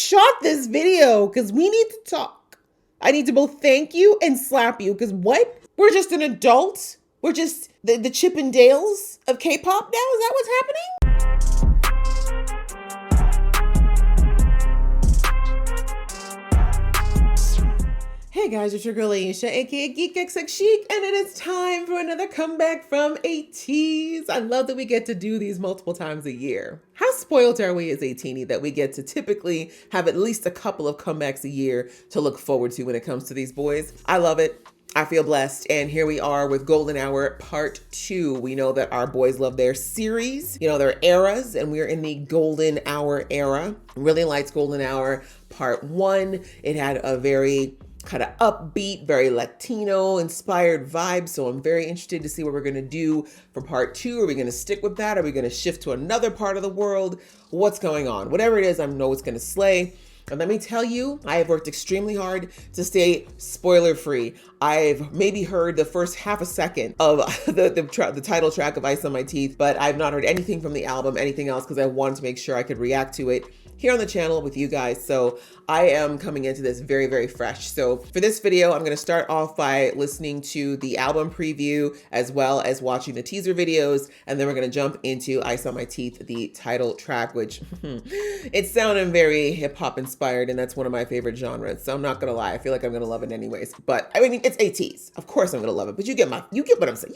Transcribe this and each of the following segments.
shot this video because we need to talk. I need to both thank you and slap you because what? We're just an adult? We're just the Chippendales of K-pop now? Is that what's happening? Hey guys, it's your girl Aisha, aka Geek XX Chic, and it is time for another comeback from Ateez. I love that we get to do these multiple times a year. How spoiled are we as a teenie that we get to typically have at least a couple of comebacks a year to look forward to when it comes to these boys? I love it. I feel blessed, and here we are with Golden Hour Part 2. We know that our boys love their series, their eras, and we're in the Golden Hour era. Really liked Golden Hour Part 1. It had a very kind of upbeat, very Latino inspired vibe. So I'm very interested to see what we're going to do for part 2. Are we going to stick with that? Are we going to shift to another part of the world? What's going on? Whatever it is, I know it's going to slay. And let me tell you, I have worked extremely hard to stay spoiler free. I've maybe heard the first half a second of the title track of Ice on My Teeth, but I've not heard anything from the album, anything else, because I wanted to make sure I could react to it here on the channel with you guys. So I am coming into this very, very fresh. So for this video, I'm gonna start off by listening to the album preview as well as watching the teaser videos. And then we're gonna jump into Ice on My Teeth, the title track, which it's sounding very hip hop inspired. And that's one of my favorite genres. So I'm not gonna lie, I feel like I'm gonna love it anyways. But I mean, it's Ateez. Of course I'm gonna love it, but you get what I'm saying.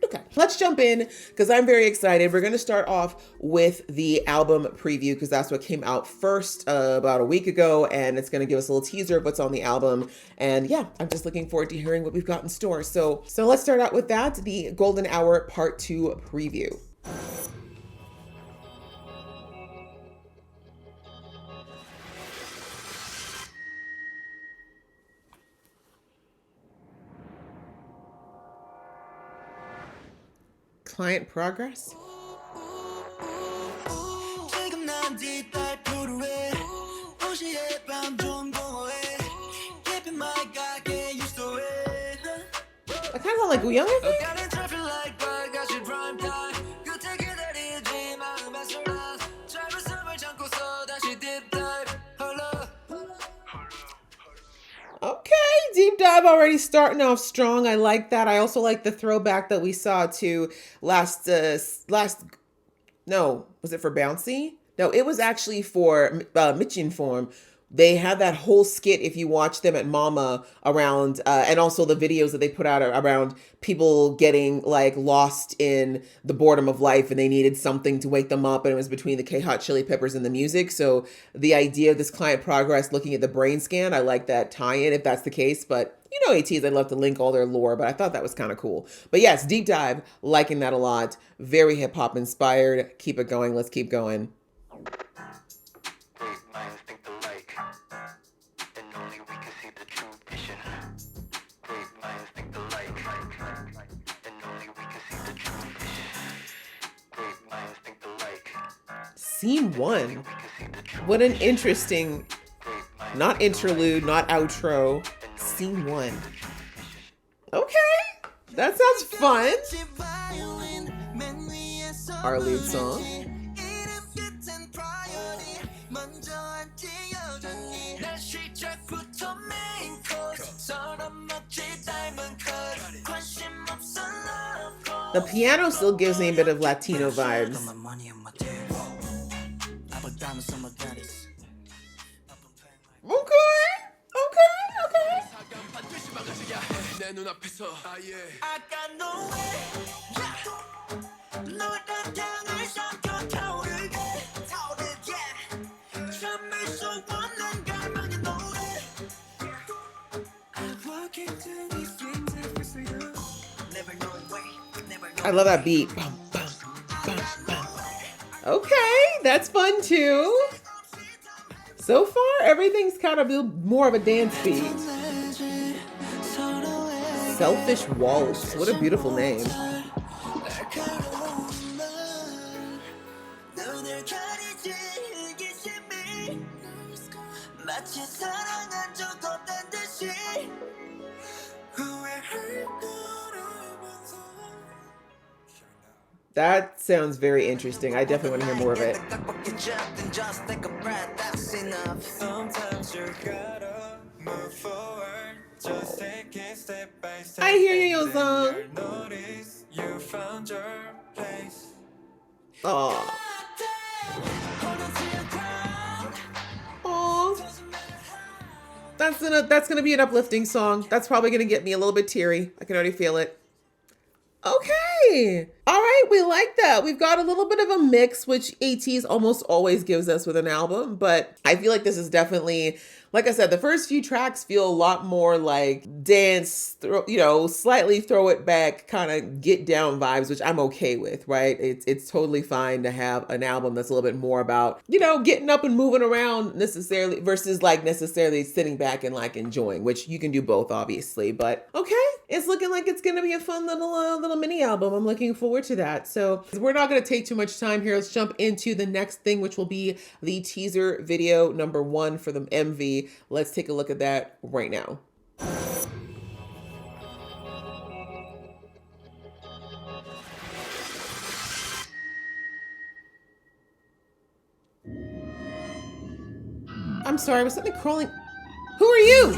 Okay, let's jump in because I'm very excited. We're going to start off with the album preview because that's what came out first about a week ago, and it's going to give us a little teaser of what's on the album. And yeah, I'm just looking forward to hearing what we've got in store. So let's start out with that, the Golden Hour Part 2 preview. Client progress? I kind of sound like Young. Okay, deep dive already starting off strong. I like that. I also like the throwback that we saw to no, was it for Bouncy? No, it was actually for Mitchin Form. They had that whole skit, if you watch them at Mama, around, and also the videos that they put out around people getting like lost in the boredom of life and they needed something to wake them up, and it was between the K-Hot Chili Peppers and the music. So the idea of this client progress looking at the brain scan, I like that tie-in if that's the case, but Ateez, I'd love to link all their lore, but I thought that was kind of cool. But yes, deep dive, liking that a lot. Very hip-hop inspired. Keep it going. Let's keep going. Scene 1. What an interesting, not interlude, not outro. Scene 1. Okay, that sounds fun. Our lead song. The piano still gives me a bit of Latino vibes. Okay. I love that beat. Okay, that's fun too. So far, everything's kind of more of a dance beat. Selfish Waltz. What a beautiful name. That sounds very interesting. I definitely want to hear more of it. is enough. Sometimes you gotta move forward. Just take it step by step. I hear you, Yosung. Notice you found your place. Oh. Oh. That's gonna be an uplifting song. That's probably gonna get me a little bit teary. I can already feel it. Okay. All right, we like that. We've got a little bit of a mix, which Ateez almost always gives us with an album, but I feel like this is definitely, like I said, the first few tracks feel a lot more like dance, slightly throw it back, kind of get down vibes, which I'm okay with, right? It's totally fine to have an album that's a little bit more about, getting up and moving around necessarily versus like necessarily sitting back and like enjoying, which you can do both, obviously, but okay. It's looking like it's going to be a fun little mini album. I'm looking forward to that. So we're not going to take too much time here. Let's jump into the next thing, which will be the teaser video number 1 for the MV. Let's take a look at that right now. I'm sorry, was something crawling? Who are you?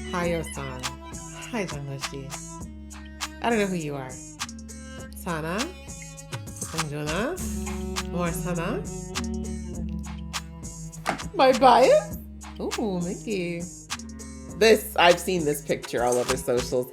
Hi, Yo-san. Hi, Jungho-shi. I don't know who you are. Sana? Sanjuna? More Sana? My bias? Ooh, Mickey. I've seen this picture all over socials.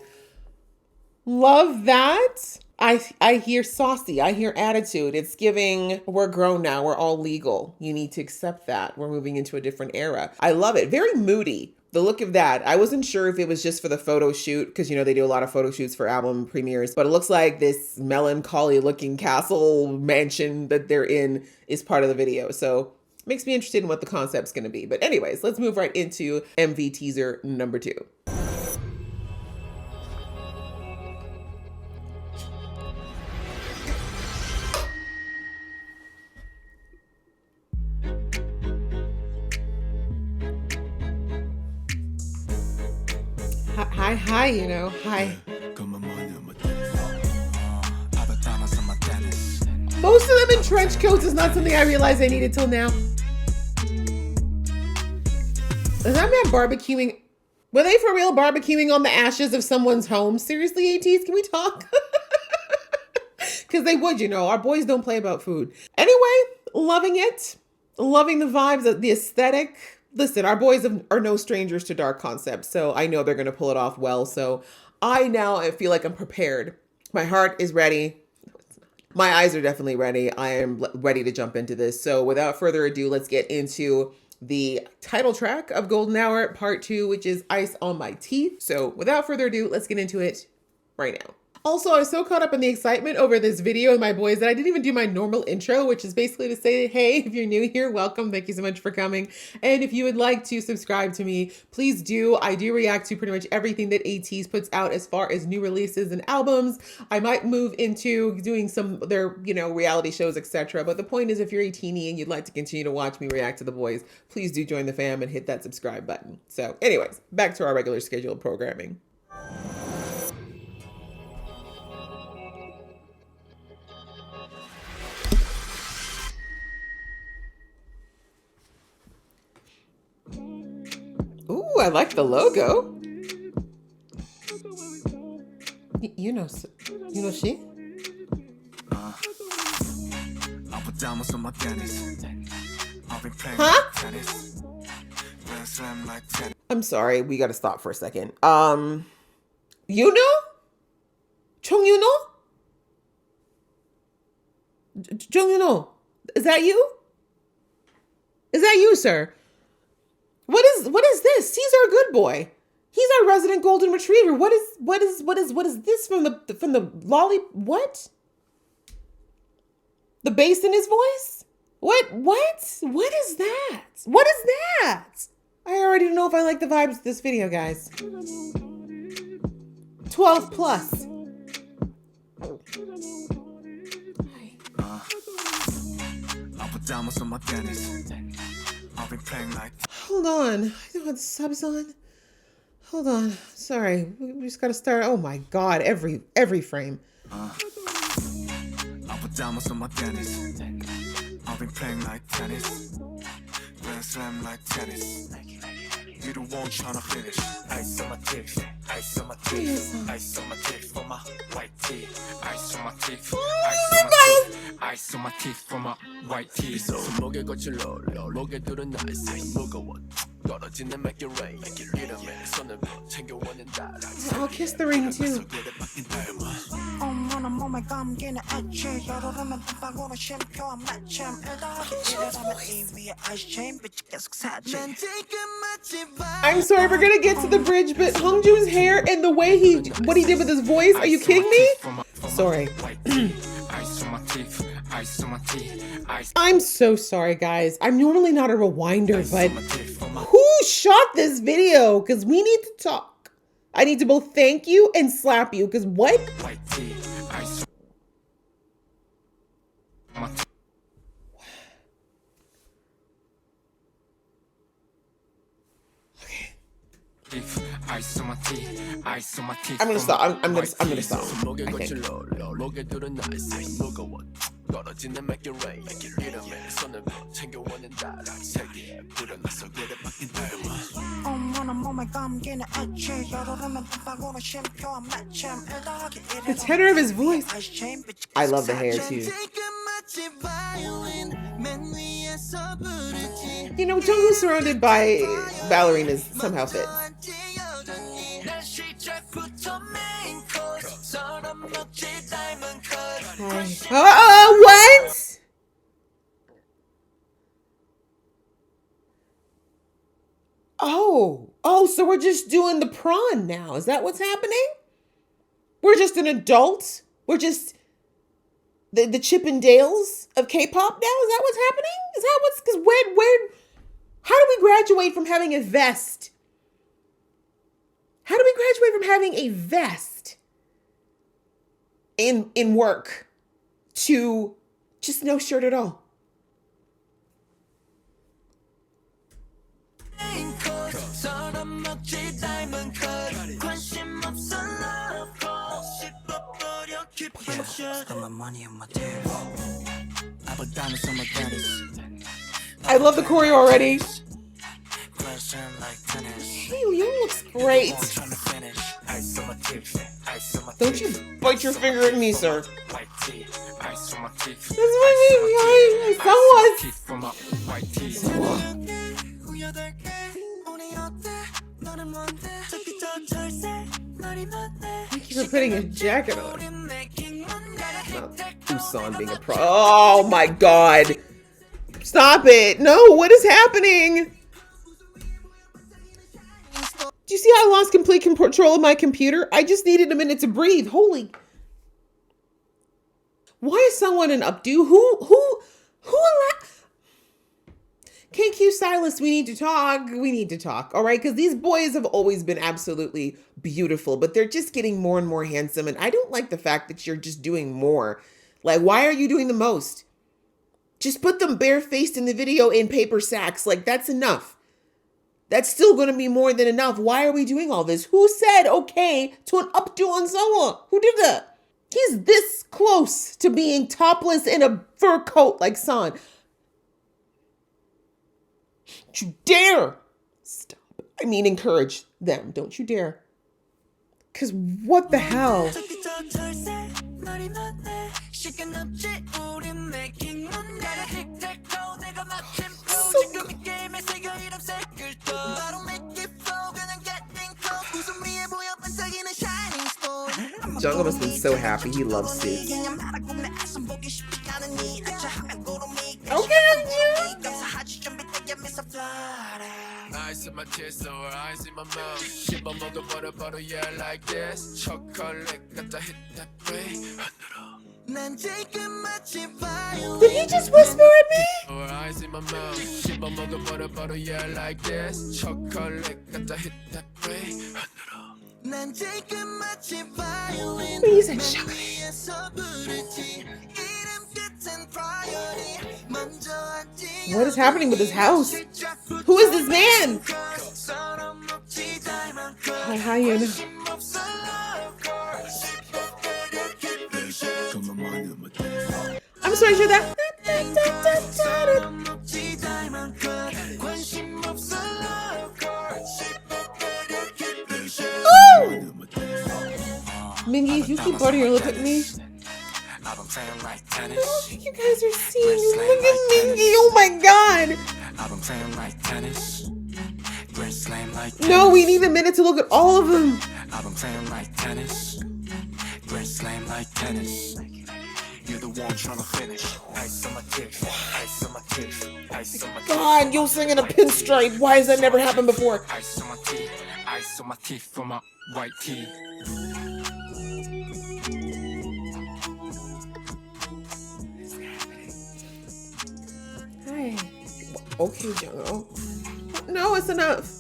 Love that. I hear saucy. I hear attitude. It's giving, we're grown now. We're all legal. You need to accept that. We're moving into a different era. I love it. Very moody. The look of that, I wasn't sure if it was just for the photo shoot, because they do a lot of photo shoots for album premieres, but it looks like this melancholy looking castle mansion that they're in is part of the video. So makes me interested in what the concept's gonna be. But anyways, let's move right into MV teaser number 2. Hi, hi. Most of them in trench coats is not something I realized I needed till now. Is that man barbecuing? Were they for real barbecuing on the ashes of someone's home? Seriously, Ateez, can we talk? Because they would, our boys don't play about food. Anyway, loving it. Loving the vibes, the aesthetic. Listen, our boys are no strangers to dark concepts, so I know they're going to pull it off well. So I feel like I'm prepared. My heart is ready. My eyes are definitely ready. I am ready to jump into this. So without further ado, let's get into the title track of Golden Hour Part 2, which is Ice on My Teeth. So without further ado, let's get into it right now. Also, I was so caught up in the excitement over this video with my boys that I didn't even do my normal intro, which is basically to say, hey, if you're new here, welcome. Thank you so much for coming. And if you would like to subscribe to me, please do. I do react to pretty much everything that Ateez puts out as far as new releases and albums. I might move into doing some of their, reality shows, etc. But the point is, if you're a teenie and you'd like to continue to watch me react to the boys, please do join the fam and hit that subscribe button. So anyways, back to our regular scheduled programming. Ooh, I like the logo. She? Huh? I'm sorry, we gotta stop for a second. Chung Jung is that you? Is that you, sir? What is this? He's our good boy. He's our resident golden retriever. What is this from the lolly? What? The bass in his voice? What is that? What is that? I already don't know if I like the vibes of this video, guys. 12 plus. Hold on. I don't have the subs on. Hold on. Sorry. We just gotta start. Oh my god. Every frame. I'll put diamonds on my tennis. I've been playing like tennis. Grand slam like tennis. You the one tryna finish. Ice on my teeth, ice on my teeth, ice on my teeth for my white tee. Ice on my teeth, ice on my teeth, ice on my teeth for my white tee. 손목에 거칠 롤러, 목에 두른 나이스 무거워. 떨어지는 make it rain. 이름에 손을 챙겨오는 따라. I'll kiss the ring too. I'm sorry, we're gonna get to the bridge, but Hongju's hair and the way what he did with his voice, are you kidding me? Sorry. I'm so sorry, guys. I'm normally not a rewinder, but who shot this video? Because we need to talk. I need to both thank you and slap you, because what? I'm gonna stop. I'm gonna stop. I think. The tenor of his voice. I love the hair too. You know, Jungkook surrounded by ballerinas somehow fits. What? Oh, so we're just doing the prawn now. Is that what's happening? We're just an adult? We're just the Chip and Dales of K-pop now? Is that what's happening? Is that what's, because how do we graduate from having a vest? How do we graduate from having a vest in work to just no shirt at all? I love the choreo already. Hey, you looks great. Don't you bite your finger at me, sir. That's what I Thank you for putting a jacket on. Not Busan being a pro. Oh my god. Stop it. No, what is happening? Do you see how I lost complete control of my computer? I just needed a minute to breathe. Holy. Why is someone an updo? Who KQ Stylist, we need to talk. We need to talk. All right. Because these boys have always been absolutely beautiful, but they're just getting more and more handsome. And I don't like the fact that you're just doing more. Like, why are you doing the most? Just put them barefaced in the video in paper sacks. Like, that's enough. That's still going to be more than enough. Why are we doing all this? Who said okay to an updo on someone? Who did that? He's this close to being topless in a fur coat like San. Don't you dare stop. I mean, encourage them. Don't you dare. Because what the hell? Jungkook must have been so happy. He loves suits. Okay, Ice in my chest or ice in my mouth. 씹어 먹어 버려 yeah like this. Chocolate got to hit that way. did he just whisper at me? Or ice in my mouth. 씹어 먹어 버려 yeah like this. Chocolate got to hit that way. He said chocolate. What is happening with this house? Who is this man? How you know? I'm sorry, should that? Mingy, you keep buttering your lip at me. I've been playing like I don't tennis. think you guys are seeing. Look at Mingy. Oh my god. I've been playing like tennis. Grand slam like tennis. No, we need a minute to look at all of them. I've been playing like tennis. Grand slam like tennis. You're the one trying to finish. Ice on my teeth. Ice on my teeth. Ice on my teeth. God, you're singing a pinstripe. Why has that never happened before? Ice on my teeth. Ice on my teeth for my white teeth. Hi. Okay, Jungo. No, it's enough.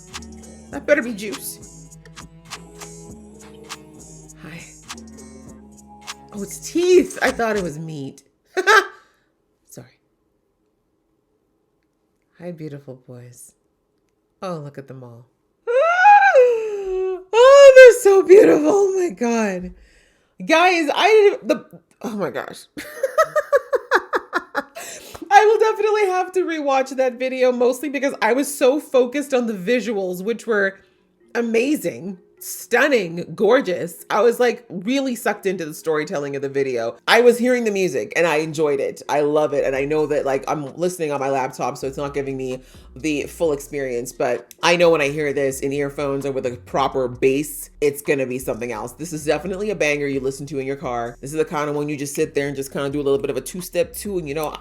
That better be juice. Hi. Oh, it's teeth. I thought it was meat. Sorry. Hi, beautiful boys. Oh, look at them all. Oh, they're so beautiful. Oh my God. Guys, oh my gosh. I will definitely have to rewatch that video, mostly because I was so focused on the visuals, which were amazing, stunning, gorgeous. I was like really sucked into the storytelling of the video. I was hearing the music and I enjoyed it. I love it. And I know that like I'm listening on my laptop, so it's not giving me the full experience, but I know when I hear this in earphones or with a proper bass, it's gonna be something else. This is definitely a banger you listen to in your car. This is the kind of one you just sit there and just kind of do a little bit of a two-step too, and you know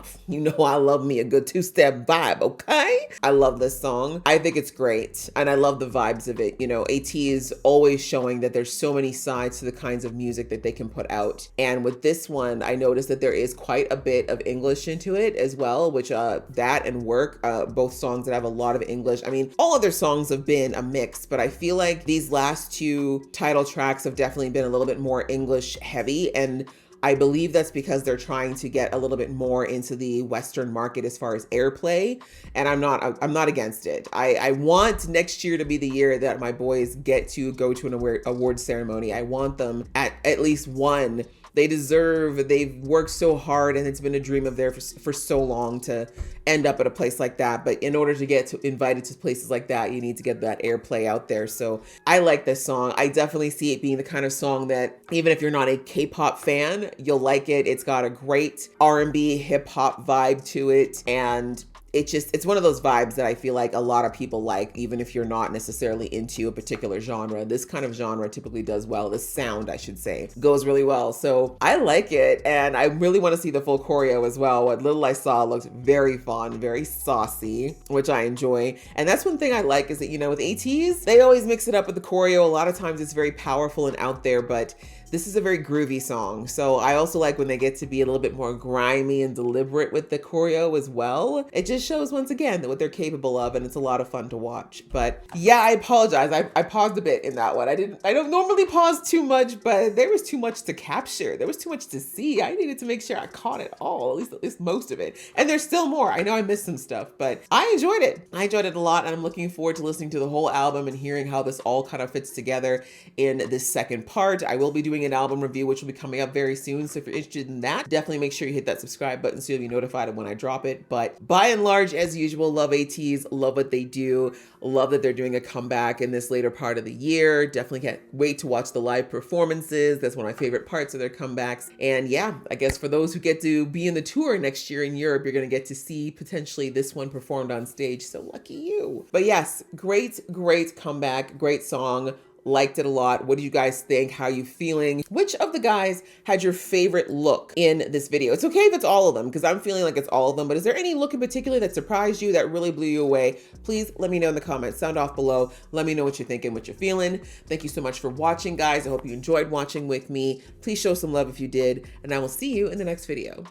I love me a good two-step vibe, okay? I love this song. I think it's great, and I love the vibes of it. You know, Ateez always showing that there's so many sides to the kinds of music that they can put out, and with this one, I noticed that there is quite a bit of English into it as well, which that and Work, both songs that have a lot of English. I mean, all of their songs have been a mix, but I feel like these last two title tracks have definitely been a little bit more English heavy, and I believe that's because they're trying to get a little bit more into the Western market as far as airplay, and I'm not against it. I want next year to be the year that my boys get to go to an award ceremony. I want them at least one. They deserve, they've worked so hard and it's been a dream of theirs for so long to end up at a place like that. But in order to get invited to places like that, you need to get that airplay out there. So I like this song. I definitely see it being the kind of song that even if you're not a K-pop fan, you'll like it. It's got a great R&B hip hop vibe to it. And it's one of those vibes that I feel like a lot of people like, even if you're not necessarily into a particular genre. This kind of genre typically does well. This sound, I should say, goes really well. So I like it. And I really want to see the full choreo as well. What little I saw looked very fun, very saucy, which I enjoy. And that's one thing I like is that, you know, with Ateez, they always mix it up with the choreo. A lot of times it's very powerful and out there, but this is a very groovy song. So I also like when they get to be a little bit more grimy and deliberate with the choreo as well. It just shows once again that what they're capable of, and it's a lot of fun to watch. But yeah, I apologize. I paused a bit in that one. I don't normally pause too much, but there was too much to capture. There was too much to see. I needed to make sure I caught it all, at least most of it. And there's still more. I know I missed some stuff, but I enjoyed it. I enjoyed it a lot, and I'm looking forward to listening to the whole album and hearing how this all kind of fits together in this second part. I will be doing an album review, which will be coming up very soon. So if you're interested in that, definitely make sure you hit that subscribe button so you'll be notified of when I drop it. But by and large, as usual, love Ateez, love what they do, love that they're doing a comeback in this later part of the year. Definitely can't wait to watch the live performances. That's one of my favorite parts of their comebacks. And yeah, I guess for those who get to be in the tour next year in Europe, you're going to get to see potentially this one performed on stage. So lucky you. But yes, great comeback, great song. Liked it a lot. What do you guys think? How are you feeling? Which of the guys had your favorite look in this video? It's okay if it's all of them, because I'm feeling like it's all of them, but is there any look in particular that surprised you, that really blew you away? Please let me know in the comments. Sound off below. Let me know what you're thinking, what you're feeling. Thank you so much for watching, guys. I hope you enjoyed watching with me. Please show some love if you did, and I will see you in the next video.